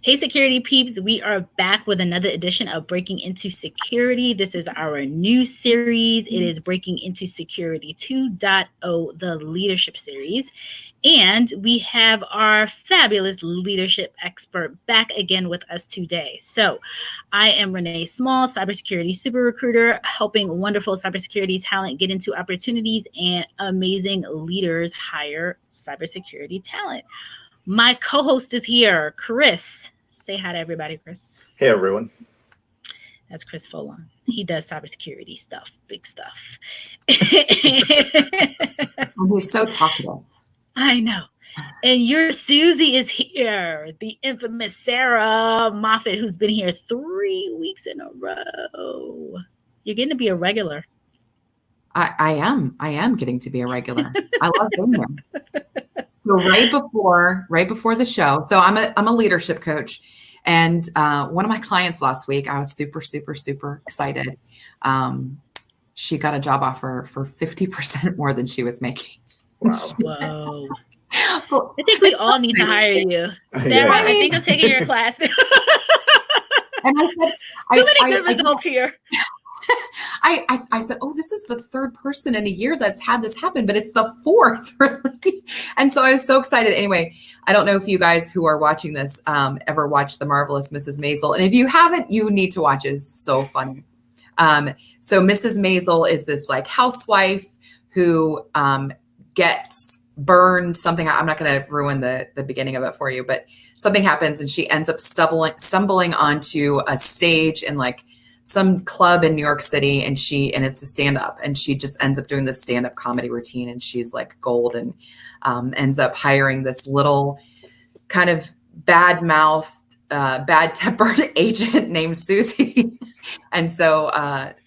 Hey, security peeps, we are back with another edition of Breaking Into Security. This is our new series. It is Breaking Into Security 2.0, the leadership series. And we have our fabulous leadership expert back again with us today. So I am Renee Small, cybersecurity super recruiter, helping wonderful cybersecurity talent get into opportunities and amazing leaders hire cybersecurity talent. My co-host is here, Chris. Say hi to everybody, Chris. Hey, everyone. That's Chris Foulon. He does cybersecurity stuff, big stuff. He's so talkative. I know. And your Susie is here, the infamous Sarah Moffat, who's been here 3 weeks in a row. You're getting to be a regular. I am getting to be a regular. I love being here. So right before the show, so I'm a leadership coach, and one of my clients last week, I was super excited. She got a job offer for 50% more than she was making. Wow. Whoa. I think we all need to hire you. Sarah, yeah. I think I'm taking your class. And I said, too many good results here. I said, oh, this is the third person in a year that's had this happen, but it's the fourth, really. And so I was so excited. Anyway, I don't know if you guys who are watching this ever watched The Marvelous Mrs. Maisel. And if you haven't, you need to watch it. It's so funny. So Mrs. Maisel is this like housewife who gets burned. Something, I'm not going to ruin the beginning of it for you, but something happens and she ends up stumbling onto a stage in like some club in New York City, and it's a stand-up, and she just ends up doing this stand-up comedy routine, and she's like gold, and ends up hiring this little kind of bad-mouthed, bad-tempered agent named Susie. And so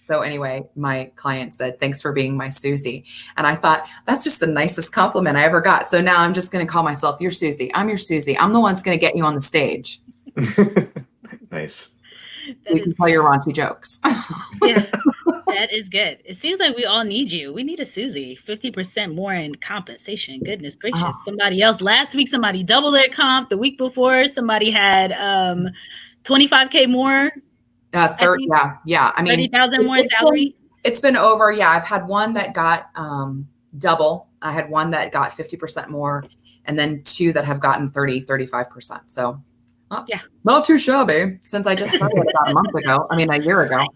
anyway, my client said, "Thanks for being my Susie." And I thought, that's just the nicest compliment I ever got. So now I'm just going to call myself your Susie. I'm your Susie. I'm the one that's going to get you on the stage. Nice. You can tell your raunchy jokes. Yeah, that is good. It seems like we all need you. We need a Susie. 50% more in compensation. Goodness gracious. Somebody else last week, somebody doubled their comp. The week before, somebody had 25K more. Yeah. I mean, 30,000 more salary. It's been over. Yeah, I've had one that got double. I had one that got 50% more, and then two that have gotten 35%. So. Yeah, not too shabby since I just started about a year ago.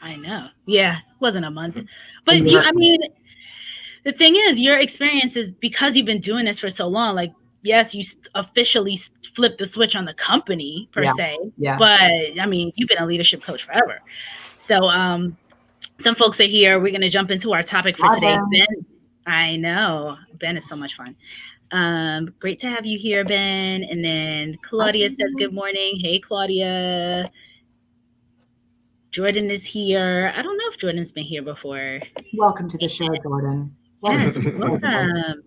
I know. Yeah, it wasn't a month. But the thing is, your experience is because you've been doing this for so long, like, yes, you officially flipped the switch on the company per se. Yeah. But I mean, you've been a leadership coach forever. So some folks are here. We're going to jump into our topic for today. Ben, I know. Ben is so much fun. Great to have you here, Ben. And then Claudia says good morning. Hey, Claudia. Jordan is here. I don't know if Jordan's been here before. Welcome to the show, Jordan. Yes, welcome.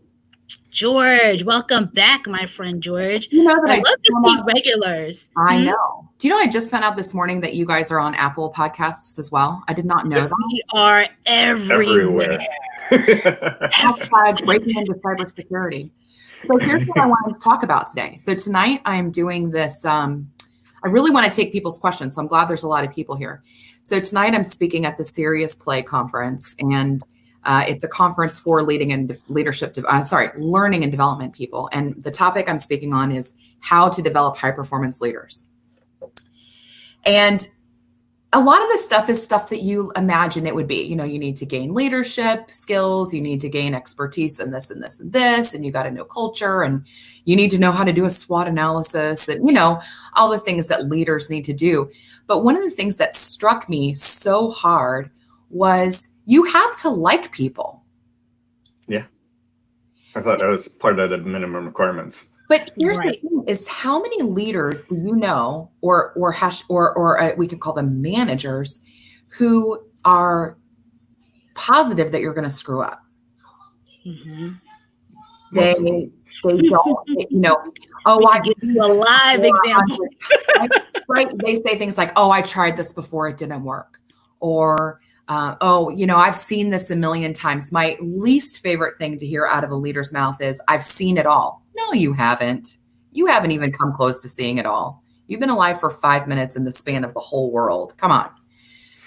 George, welcome back, my friend George. You know that I love to see regulars. I know. Do you know I just found out this morning that you guys are on Apple Podcasts as well? I did not know that. We are everywhere. Hashtag breaking into cybersecurity. So here's what I wanted to talk about today. So tonight I'm doing this. I really want to take people's questions. So I'm glad there's a lot of people here. So tonight I'm speaking at the Serious Play conference, and it's a conference for learning and development people. And the topic I'm speaking on is how to develop high performance leaders. And a lot of this stuff is stuff that you imagine it would be. You know, you need to gain leadership skills, you need to gain expertise in this and this and this, and you got to know culture, and you need to know how to do a SWOT analysis, and, you know, all the things that leaders need to do. But one of the things that struck me so hard was you have to like people. Yeah. I thought that was part of the minimum requirements. But here's the thing: is how many leaders do you know, or we could call them managers, who are positive that you're going to screw up? Mm-hmm. They don't, you know. Oh, I give you a live example. Right? They say things like, "Oh, I tried this before; it didn't work," or "Oh, you know, I've seen this a million times." My least favorite thing to hear out of a leader's mouth is, "I've seen it all." No, you haven't. You haven't even come close to seeing it all. You've been alive for 5 minutes in the span of the whole world. Come on.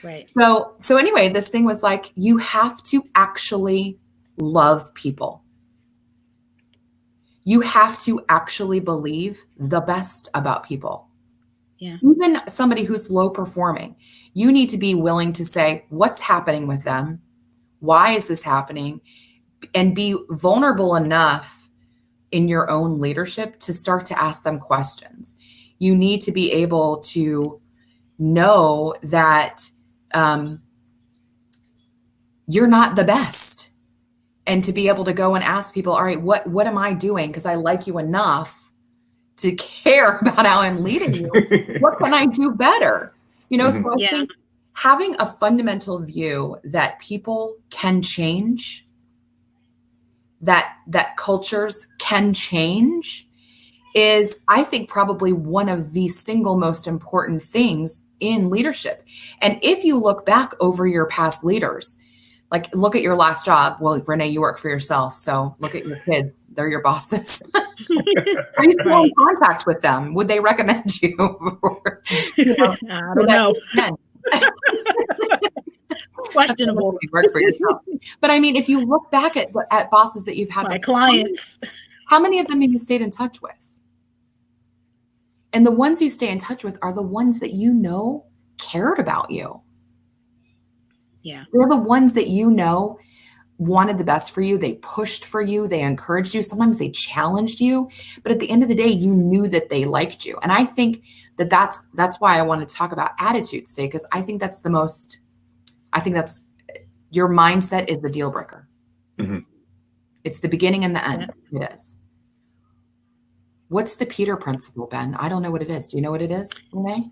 Right. So anyway, this thing was like, you have to actually love people. You have to actually believe the best about people. Yeah. Even somebody who's low performing, you need to be willing to say, what's happening with them? Why is this happening? And be vulnerable enough in your own leadership to start to ask them questions. You need to be able to know that you're not the best, and to be able to go and ask people, all right, what am I doing? Because I like you enough to care about how I'm leading you. What can I do better? So I think having a fundamental view that people can change, that cultures can change, is, I think, probably one of the single most important things in leadership. And if you look back over your past leaders, like look at your last job. Well, Renee, you work for yourself. So look at your kids. They're your bosses. Are you still in contact with them? Would they recommend you? I don't know. Questionable. You work for yourself. But I mean, if you look back at bosses that you've had, my clients, how many of them have you stayed in touch with? And the ones you stay in touch with are the ones that cared about you. Yeah. They're the ones that wanted the best for you. They pushed for you. They encouraged you. Sometimes they challenged you. But at the end of the day, you knew that they liked you. And I think that's why I want to talk about attitudes today, because I think that's your mindset is the deal breaker. Mm-hmm. It's the beginning and the end. Yeah. It is. What's the Peter principle, Ben? I don't know what it is. Do you know what it is, Renee?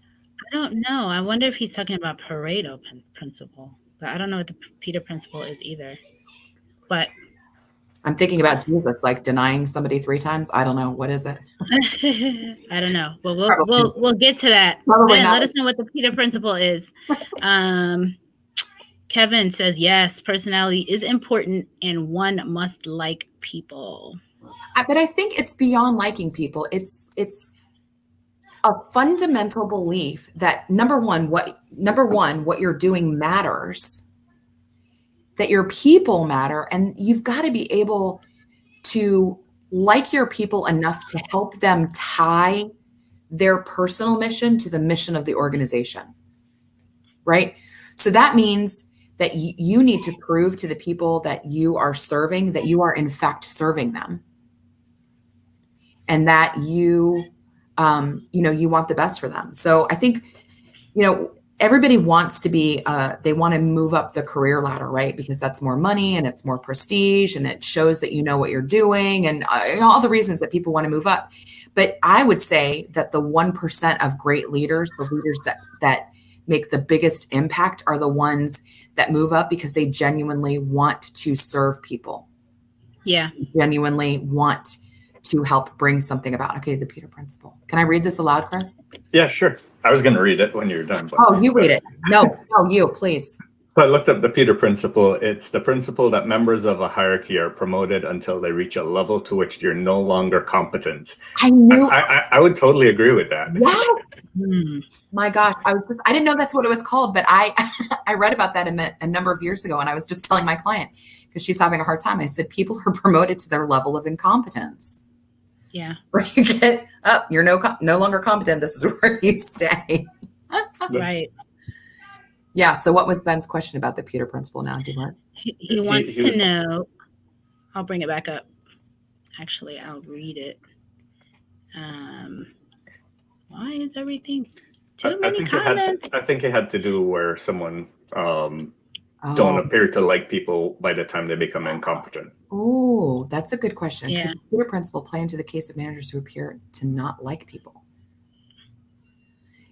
I don't know. I wonder if he's talking about Pareto principle, but I don't know what the Peter principle is either. But I'm thinking about Jesus, like denying somebody 3 times. I don't know. What is it? I don't know. But we'll get to that. Probably Ben, not. let us know what the Peter principle is. Kevin says, yes, personality is important and one must like people. But I think it's beyond liking people. It's a fundamental belief that number one, what you're doing matters, that your people matter, and you've got to be able to like your people enough to help them tie their personal mission to the mission of the organization, right? So that means that you need to prove to the people that you are serving that you are in fact serving them, and that you want the best for them. So I think, everybody wants to be, they want to move up the career ladder, right? Because that's more money and it's more prestige and it shows that you know what you're doing and all the reasons that people want to move up. But I would say that the 1% of great leaders, the leaders that make the biggest impact, are the ones that move up because they genuinely want to serve people. Yeah. Genuinely want to help bring something about. Okay, the Peter principle. Can I read this aloud, Chris? Yeah, sure. I was going to read it when you're done. But, you read it. No, you, please. So I looked up the Peter principle. It's the principle that members of a hierarchy are promoted until they reach a level to which you're no longer competent. I knew. I would totally agree with that. Yes. My gosh, I didn't know that's what it was called, but I read about that a number of years ago, and I was just telling my client, because she's having a hard time. I said, people are promoted to their level of incompetence. Yeah. Where you get up, you're no longer competent. This is where you stay. Right. Yeah. So what was Ben's question about the Peter principle now? Do you want? He wants to know. I'll bring it back up. Actually, I'll read it. Why is everything too many comments? I think it had to do where someone don't appear to like people by the time they become incompetent. Oh, that's a good question. Yeah. Could the Peter principle play into the case of managers who appear to not like people?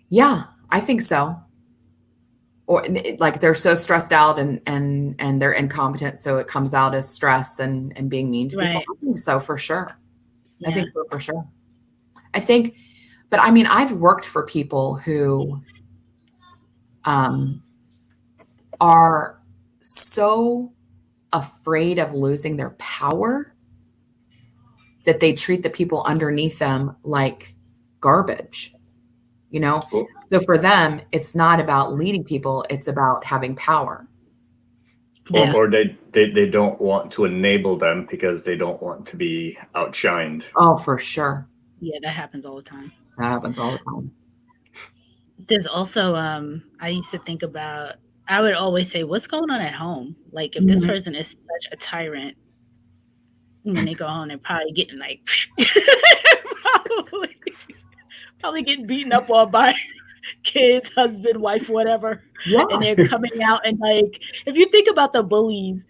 Yeah, I think so. Or like they're so stressed out and they're incompetent, so it comes out as stress and being mean to people. I think so for sure. Yeah. I think so for sure. But I mean, I've worked for people who are so afraid of losing their power that they treat the people underneath them like garbage. you know? Cool. So for them, it's not about leading people, it's about having power. Yeah. Or they don't want to enable them because they don't want to be outshined. Oh, for sure. Yeah, that happens all the time. That happens all the time. There's also I used to think about, I would always say, what's going on at home? Like, if this person is such a tyrant, when they go home, they're probably getting like probably getting beaten up all by kids, husband, wife, whatever. Yeah. And they're coming out, and like, if you think about the bullies,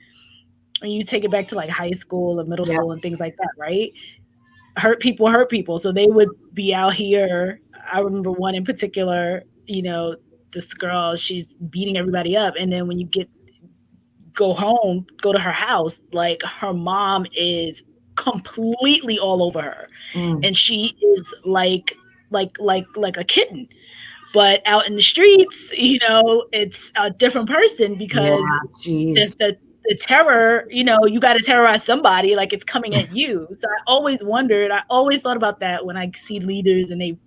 and you take it back to like high school and middle school and things like that, right? Hurt people. So they would be out here. I remember one in particular, you know, this girl, she's beating everybody up. And then when you go to her house, like, her mom is completely all over her. And she is like a kitten. But out in the streets, you know, it's a different person, because the terror, you know, you got to terrorize somebody, like, it's coming at you. So I always thought about that when I see leaders and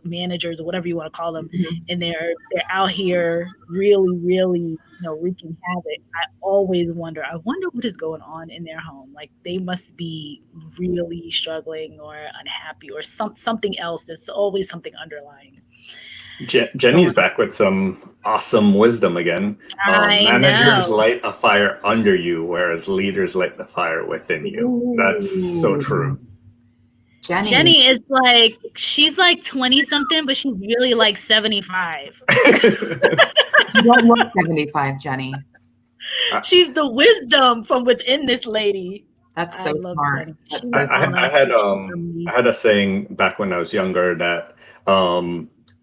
managers or whatever you want to call them, and they're out here really, really, you know, wreaking havoc. I always wonder what is going on in their home. Like, they must be really struggling or unhappy or something else. There's always something underlying. Jenny's back with some awesome wisdom again. Managers light a fire under you, whereas leaders light the fire within you. Ooh. That's so true. Jenny is like, she's like 20 something, but she's really like 75. You don't look 75, Jenny. She's the wisdom from within this lady. That's so smart. I had a saying back when I was younger that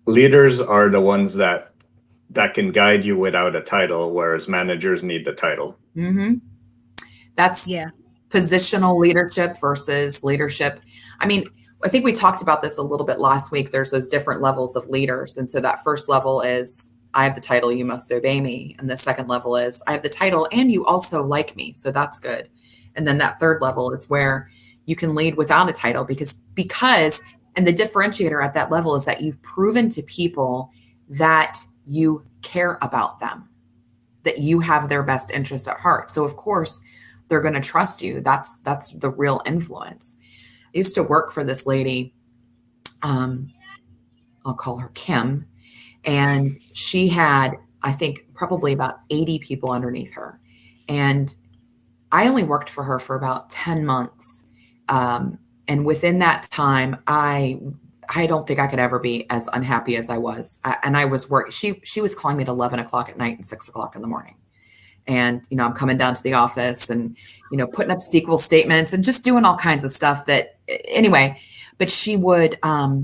leaders are the ones that can guide you without a title, whereas managers need the title. That's positional leadership versus leadership. I mean, I think we talked about this a little bit last week. There's those different levels of leaders. And so that first level is, I have the title, you must obey me. And the second level is, I have the title and you also like me. So that's good. And then that third level is where you can lead without a title because, and the differentiator at that level is that you've proven to people that you care about them, that you have their best interest at heart. So of course, they're going to trust you. That's the real influence. I used to work for this lady. I'll call her Kim. And she had, I think, probably about 80 people underneath her. And I only worked for her for about 10 months. And within that time, I don't think I could ever be as unhappy as I was. And I was working. She was calling me at 11 o'clock at night and 6 o'clock in the morning. And, you know, I'm coming down to the office and, you know, putting up SQL statements and just doing all kinds of stuff that anyway, but she had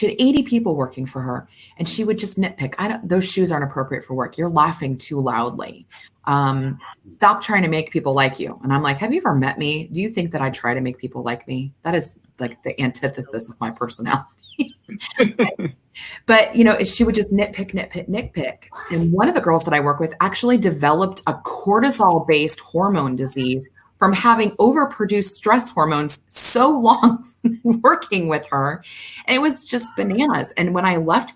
80 people working for her and she would just nitpick. Those shoes aren't appropriate for work. You're laughing too loudly. Stop trying to make people like you. And I'm like, have you ever met me? Do you think that I try to make people like me? That is like the antithesis of my personality. But, you know, she would just nitpick. And one of the girls that I work with actually developed a cortisol-based hormone disease from having overproduced stress hormones so long working with her. And it was just bananas. And when I left,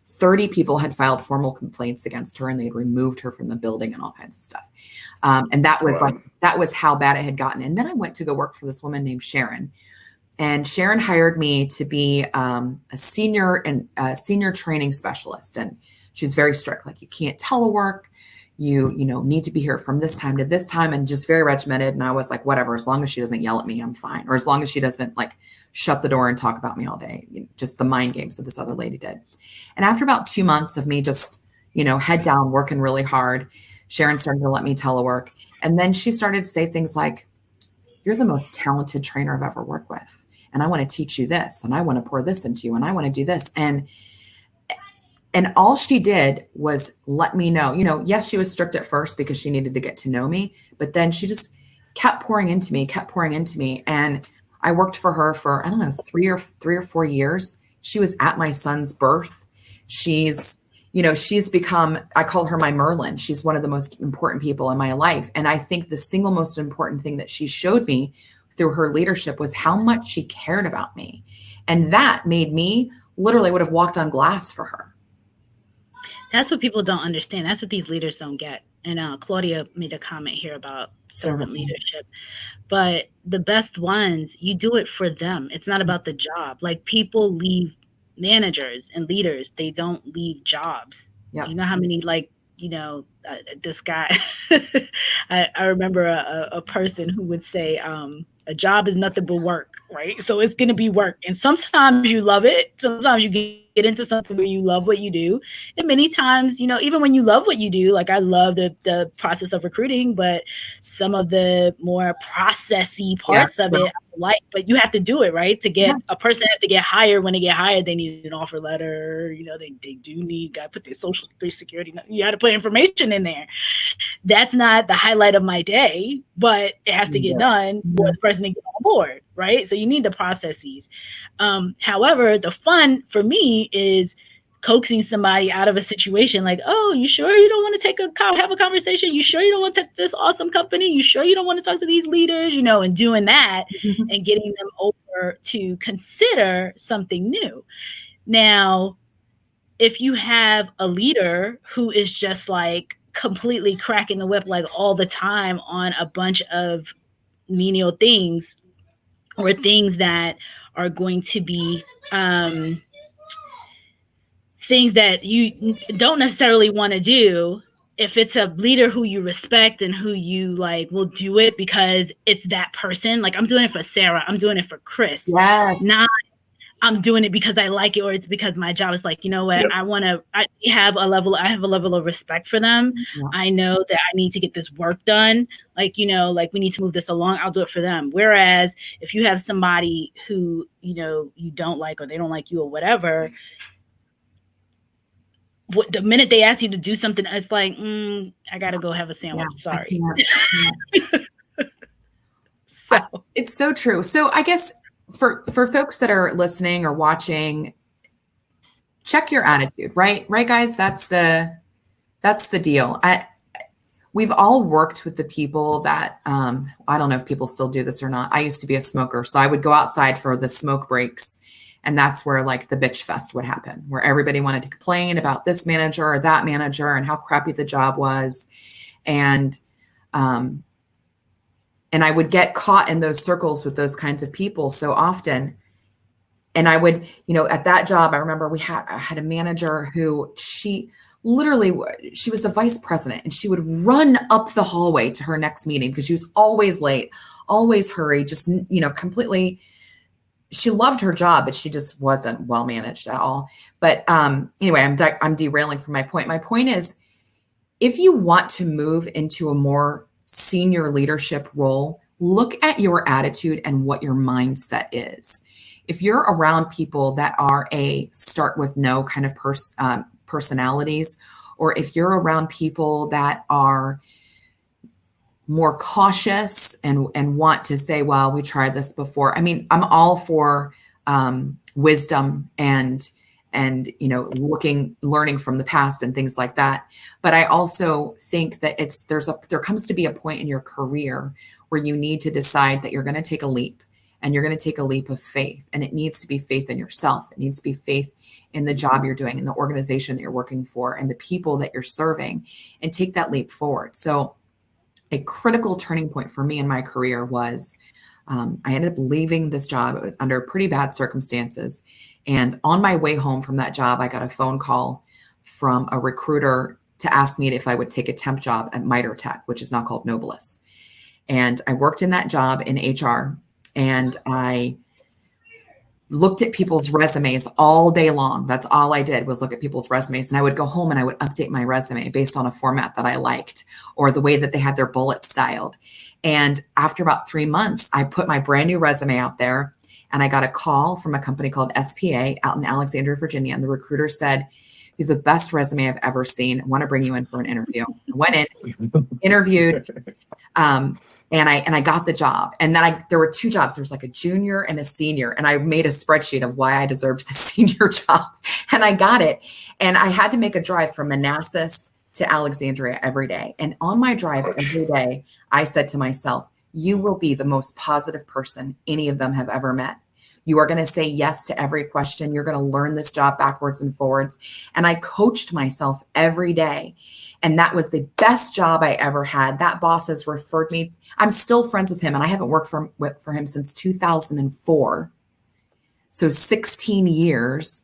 30 people had filed formal complaints against her and they'd removed her from the building and all kinds of stuff. And that was how bad it had gotten. And then I went to go work for this woman named Sharon. And Sharon hired me to be a senior training specialist. And she's very strict. Like, you can't telework. You need to be here from this time to this time, and just very regimented. And I was like, whatever, as long as she doesn't yell at me, I'm fine. Or as long as she doesn't like shut the door and talk about me all day, just the mind games that this other lady did. And after about 2 months of me just, head down, working really hard, Sharon started to let me telework. And then she started to say things like, you're the most talented trainer I've ever worked with. And I want to teach you this, and I want to pour this into you, and I want to do this. And all she did was let me know, yes, she was strict at first because she needed to get to know me, but then she just kept pouring into me. And I worked for her for, I don't know, 3 or 4 years. She was at my son's birth. She's become, I call her my Merlin. She's one of the most important people in my life. And I think the single most important thing that she showed me through her leadership was how much she cared about me. And that made me literally would have walked on glass for her. That's what people don't understand. That's what these leaders don't get. And Claudia made a comment here about servant leadership. But the best ones, you do it for them. It's not about the job. Like, people leave managers and leaders. They don't leave jobs. Yep. You know how many, like, this guy, I remember a person who would say, a job is nothing but work, right? So it's going to be work. And sometimes you love it. Sometimes you get into something where you love what you do. And many times, even when you love what you do, like, I love the process of recruiting, but some of the more processy parts of it, but you have to do it, right? To get a person has to get hired. When they get hired, they need an offer letter. They do need, got to put their social security. You got to put information in there. That's not the highlight of my day, but it has to get done for the person to get on board, right? So you need the processes. However, the fun for me is coaxing somebody out of a situation like, oh, you sure you don't want to have a conversation? You sure you don't want to take this awesome company? You sure you don't want to talk to these leaders? And doing that and getting them over to consider something new. Now, if you have a leader who is just like completely cracking the whip like all the time on a bunch of menial things or things that are going to be things that you don't necessarily want to do, if it's a leader who you respect and who you like will do it because it's that person, like I'm doing it for Sarah, I'm doing it for Chris, not I'm doing it because I like it or it's because my job is like, you know what, I have a level of respect for them. I know that I need to get this work done. Like, like we need to move this along. I'll do it for them. Whereas if you have somebody who, you don't like, or they don't like you or whatever, the minute they ask you to do something, it's like, I got to go have a sandwich. Sorry. It's so true. So I guess for folks that are listening or watching, check your attitude, right? Right, guys? That's the deal. We've all worked with the people that, I don't know if people still do this or not. I used to be a smoker. So I would go outside for the smoke breaks. And that's where like the bitch fest would happen, where everybody wanted to complain about this manager or that manager and how crappy the job was. And I would get caught in those circles with those kinds of people so often. And I would, at that job, I remember I had a manager who she was the vice president, and she would run up the hallway to her next meeting because she was always late, always hurry, just, completely. She loved her job, but she just wasn't well managed at all. But anyway, I'm derailing from my point. My point is, if you want to move into a more senior leadership role, look at your attitude and what your mindset is. If you're around people that are start with no kind of personalities, or if you're around people that are more cautious and want to say, well, we tried this before. I mean, I'm all for wisdom and learning from the past and things like that. But I also think that there comes to be a point in your career where you need to decide that you're going to take a leap, and you're going to take a leap of faith. And it needs to be faith in yourself. It needs to be faith in the job you're doing, in the organization that you're working for, and the people that you're serving, and take that leap forward. So a critical turning point for me in my career was I ended up leaving this job under pretty bad circumstances. And on my way home from that job, I got a phone call from a recruiter to ask me if I would take a temp job at Miter Tech, which is now called Nobilis. And I worked in that job in HR, and I looked at people's resumes all day long. That's all I did, was look at people's resumes. And I would go home and I would update my resume based on a format that I liked, or the way that they had their bullets styled. And after about 3 months, I put my brand new resume out there, and I got a call from a company called SPA out in Alexandria, Virginia. And the recruiter said, "You have the best resume I've ever seen. I want to bring you in for an interview." I went in, interviewed, and I got the job. And then there were 2 jobs. There was like a junior and a senior. And I made a spreadsheet of why I deserved the senior job. And I got it. And I had to make a drive from Manassas to Alexandria every day. And on my drive every day, I said to myself, you will be the most positive person any of them have ever met. You are going to say yes to every question. You're going to learn this job backwards and forwards. And I coached myself every day. And that was the best job I ever had. That boss has referred me. I'm still friends with him, and I haven't worked for him since 2004. So 16 years.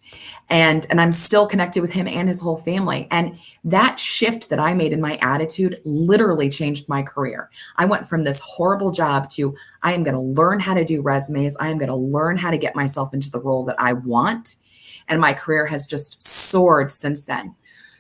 And I'm still connected with him and his whole family. And that shift that I made in my attitude literally changed my career. I went from this horrible job to I am going to learn how to do resumes. I am going to learn how to get myself into the role that I want. And my career has just soared since then.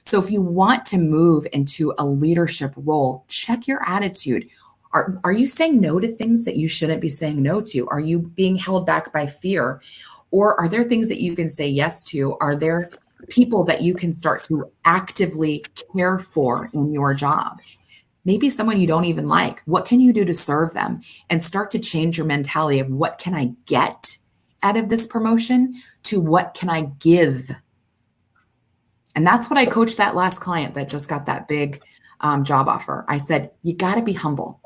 So if you want to move into a leadership role, check your attitude. Are you saying no to things that you shouldn't be saying no to? Are you being held back by fear? Or are there things that you can say yes to? Are there people that you can start to actively care for in your job? Maybe someone you don't even like. What can you do to serve them? And start to change your mentality of what can I get out of this promotion to what can I give? And that's what I coached that last client that just got that big job offer. I said, you got to be humble.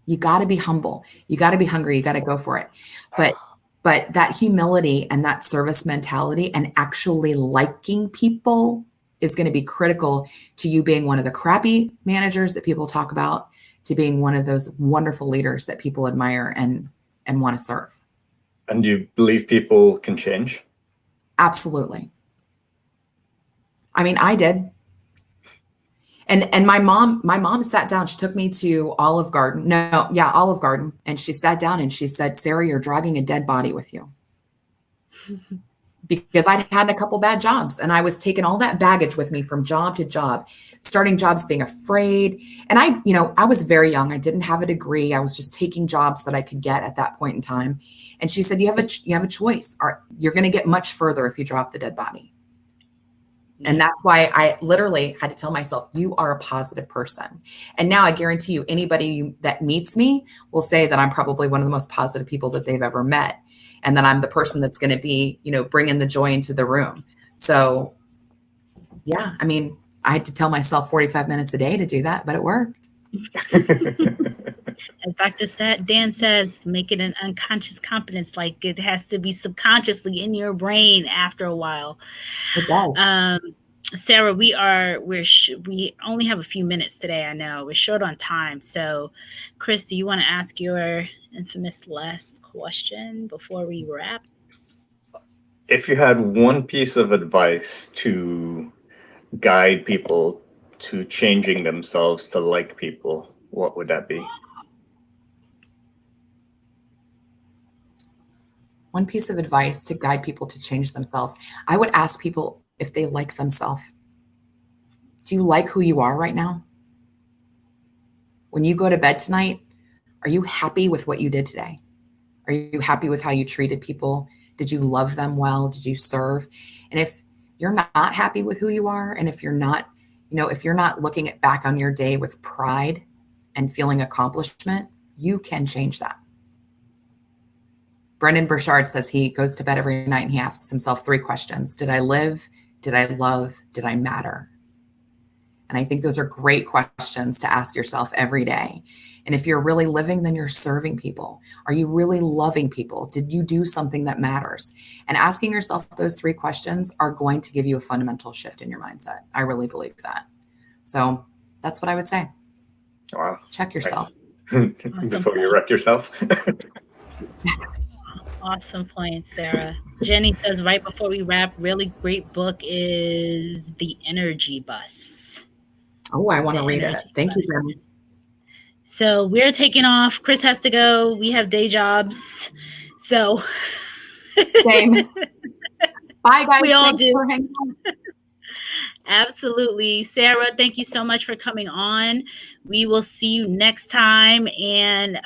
You got to be humble. You got to be hungry. You got to go for it. But that humility and that service mentality and actually liking people is going to be critical to you being one of the crappy managers that people talk about to being one of those wonderful leaders that people admire and want to serve. And do you believe people can change? Absolutely. I mean, I did. And my mom sat down. She took me to Olive Garden. Olive Garden. And she sat down and she said, Sarah, you're dragging a dead body with you. Because I'd had a couple bad jobs and I was taking all that baggage with me from job to job, starting jobs, being afraid. And I was very young. I didn't have a degree. I was just taking jobs that I could get at that point in time. And she said, you have a choice. You're going to get much further if you drop the dead body. And that's why I literally had to tell myself, you are a positive person. And now I guarantee you, anybody that meets me will say that I'm probably one of the most positive people that they've ever met. And that I'm the person that's going to be, bringing the joy into the room. So yeah, I mean, I had to tell myself 45 minutes a day to do that, but it worked. As Dr. Dan says, make it an unconscious competence. Like it has to be subconsciously in your brain after a while. It does. Sarah, we only have a few minutes today. I know we're short on time. So, Chris, do you want to ask your infamous last question before we wrap? If you had one piece of advice to guide people to changing themselves to like people, what would that be? One piece of advice to guide people to change themselves. I would ask people if they like themselves. Do you like who you are right now? When you go to bed tonight, are you happy with what you did today? Are you happy with how you treated people? Did you love them well? Did you serve? And if you're not happy with who you are, and if you're not, if you're not looking back on your day with pride and feeling accomplishment, you can change that. Brendan Burchard says he goes to bed every night and he asks himself 3 questions. Did I live? Did I love? Did I matter? And I think those are great questions to ask yourself every day. And if you're really living, then you're serving people. Are you really loving people? Did you do something that matters? And asking yourself those 3 questions are going to give you a fundamental shift in your mindset. I really believe that. So that's what I would say. Wow. Check yourself. Before you wreck yourself. Awesome point, Sarah. Jenny says right before we wrap, really great book is The Energy Bus. Oh, I want to read it. Thank you, Jenny. So we're taking off. Chris has to go. We have day jobs. So same. Bye, guys. We all Thanks do. For hanging out. Absolutely. Sarah, thank you so much for coming on. We will see you next time. And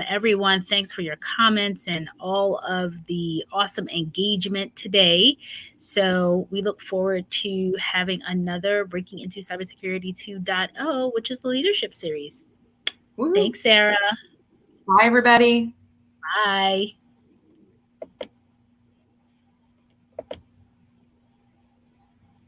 everyone, thanks for your comments and all of the awesome engagement today. So we look forward to having another Breaking Into Cybersecurity 2.0, which is the leadership series. Woo-hoo. Thanks, Sarah. Bye, everybody. Bye.